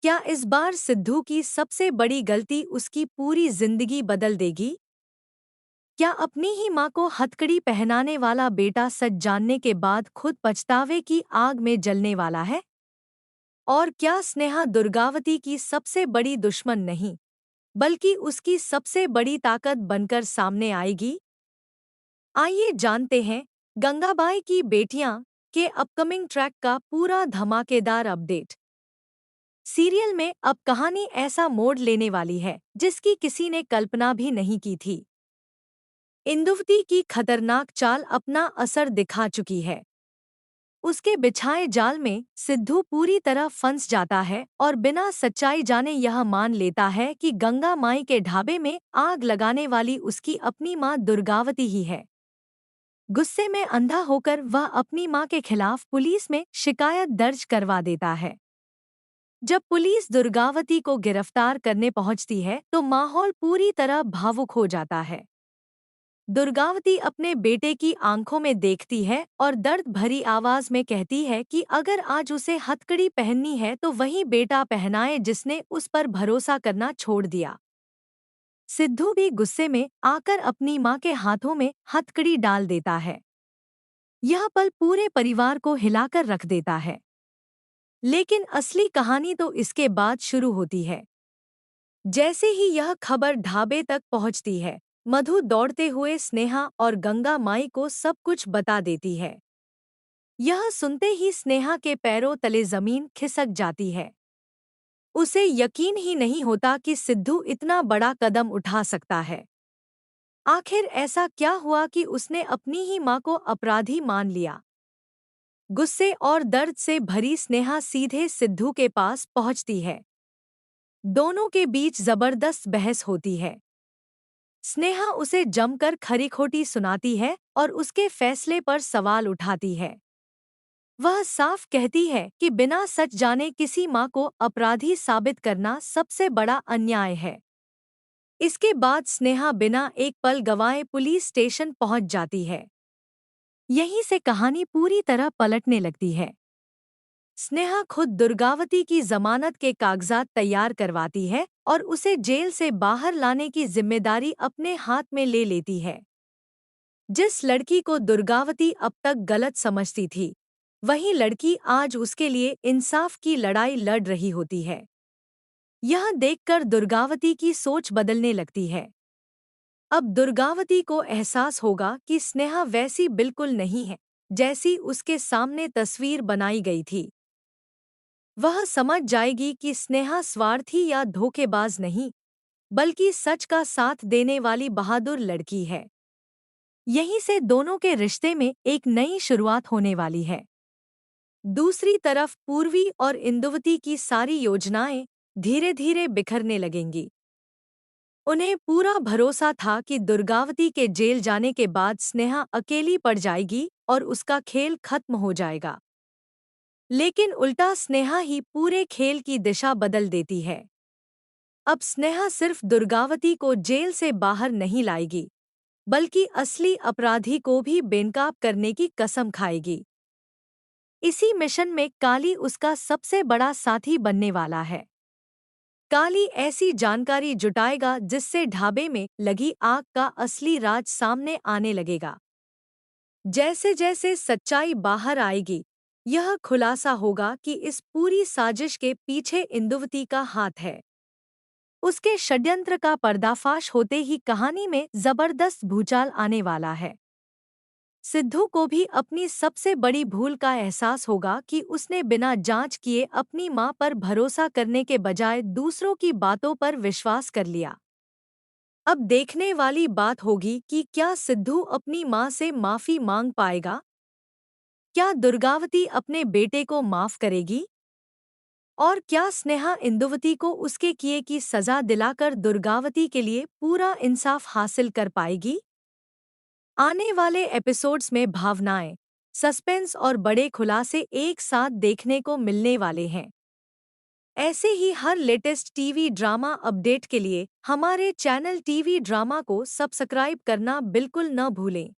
क्या इस बार सिद्धू की सबसे बड़ी गलती उसकी पूरी जिंदगी बदल देगी? क्या अपनी ही मां को हथकड़ी पहनाने वाला बेटा सच जानने के बाद खुद पछतावे की आग में जलने वाला है? और क्या स्नेहा दुर्गावती की सबसे बड़ी दुश्मन नहीं, बल्कि उसकी सबसे बड़ी ताकत बनकर सामने आएगी? आइए जानते हैं गंगाबाई की बेटियां के अपकमिंग ट्रैक का पूरा धमाकेदार अपडेट। सीरियल में अब कहानी ऐसा मोड़ लेने वाली है जिसकी किसी ने कल्पना भी नहीं की थी। इंदुवती की खतरनाक चाल अपना असर दिखा चुकी है। उसके बिछाए जाल में सिद्धू पूरी तरह फंस जाता है और बिना सच्चाई जाने यह मान लेता है कि गंगा माई के ढाबे में आग लगाने वाली उसकी अपनी मां दुर्गावती ही है। गुस्से में अंधा होकर वह अपनी मां के खिलाफ पुलिस में शिकायत दर्ज करवा देता है। जब पुलिस दुर्गावती को गिरफ्तार करने पहुंचती है तो माहौल पूरी तरह भावुक हो जाता है। दुर्गावती अपने बेटे की आंखों में देखती है और दर्द भरी आवाज में कहती है कि अगर आज उसे हथकड़ी पहननी है तो वही बेटा पहनाए जिसने उस पर भरोसा करना छोड़ दिया। सिद्धू भी गुस्से में आकर अपनी मां के हाथों में हथकड़ी डाल देता है। यह पल पूरे परिवार को हिलाकर रख देता है। लेकिन असली कहानी तो इसके बाद शुरू होती है। जैसे ही यह खबर ढाबे तक पहुंचती है, मधु दौड़ते हुए स्नेहा और गंगा माई को सब कुछ बता देती है। यह सुनते ही स्नेहा के पैरों तले जमीन खिसक जाती है। उसे यकीन ही नहीं होता कि सिद्धू इतना बड़ा कदम उठा सकता है। आखिर ऐसा क्या हुआ कि उसने अपनी ही मां को अपराधी मान लिया? गुस्से और दर्द से भरी स्नेहा सीधे सिद्धू के पास पहुंचती है। दोनों के बीच जबरदस्त बहस होती है। स्नेहा उसे जमकर खरी-खोटी सुनाती है और उसके फैसले पर सवाल उठाती है। वह साफ कहती है कि बिना सच जाने किसी मां को अपराधी साबित करना सबसे बड़ा अन्याय है। इसके बाद स्नेहा बिना एक पल गंवाए पुलिस स्टेशन पहुंच जाती है। यहीं से कहानी पूरी तरह पलटने लगती है। स्नेहा खुद दुर्गावती की जमानत के कागजात तैयार करवाती है और उसे जेल से बाहर लाने की जिम्मेदारी अपने हाथ में ले लेती है। जिस लड़की को दुर्गावती अब तक गलत समझती थी, वही लड़की आज उसके लिए इंसाफ की लड़ाई लड़ रही होती है। यह देखकर दुर्गावती की सोच बदलने लगती है। अब दुर्गावती को एहसास होगा कि स्नेहा वैसी बिल्कुल नहीं है जैसी उसके सामने तस्वीर बनाई गई थी। वह समझ जाएगी कि स्नेहा स्वार्थी या धोखेबाज नहीं, बल्कि सच का साथ देने वाली बहादुर लड़की है। यहीं से दोनों के रिश्ते में एक नई शुरुआत होने वाली है। दूसरी तरफ पूर्वी और इंदुवती की सारी योजनाएं धीरे धीरे बिखरने लगेंगी। उन्हें पूरा भरोसा था कि दुर्गावती के जेल जाने के बाद स्नेहा अकेली पड़ जाएगी और उसका खेल खत्म हो जाएगा। लेकिन उल्टा स्नेहा ही पूरे खेल की दिशा बदल देती है। अब स्नेहा सिर्फ दुर्गावती को जेल से बाहर नहीं लाएगी, बल्कि असली अपराधी को भी बेनकाब करने की कसम खाएगी। इसी मिशन में काली उसका सबसे बड़ा साथी बनने वाला है। काली ऐसी जानकारी जुटाएगा जिससे ढाबे में लगी आग का असली राज सामने आने लगेगा। जैसे जैसे सच्चाई बाहर आएगी, यह खुलासा होगा कि इस पूरी साजिश के पीछे इंदुवती का हाथ है। उसके षड्यंत्र का पर्दाफाश होते ही कहानी में जबरदस्त भूचाल आने वाला है। सिद्धू को भी अपनी सबसे बड़ी भूल का एहसास होगा कि उसने बिना जांच किए अपनी मां पर भरोसा करने के बजाय दूसरों की बातों पर विश्वास कर लिया। अब देखने वाली बात होगी कि क्या सिद्धू अपनी मां से माफी मांग पाएगा? क्या दुर्गावती अपने बेटे को माफ करेगी? और क्या स्नेहा इंदुवती को उसके किए की सजा दिलाकर दुर्गावती के लिए पूरा इंसाफ हासिल कर पाएगी? आने वाले एपिसोड्स में भावनाएं, सस्पेंस और बड़े खुलासे एक साथ देखने को मिलने वाले हैं। ऐसे ही हर लेटेस्ट टीवी ड्रामा अपडेट के लिए हमारे चैनल टीवी ड्रामा को सब्सक्राइब करना बिल्कुल न भूलें।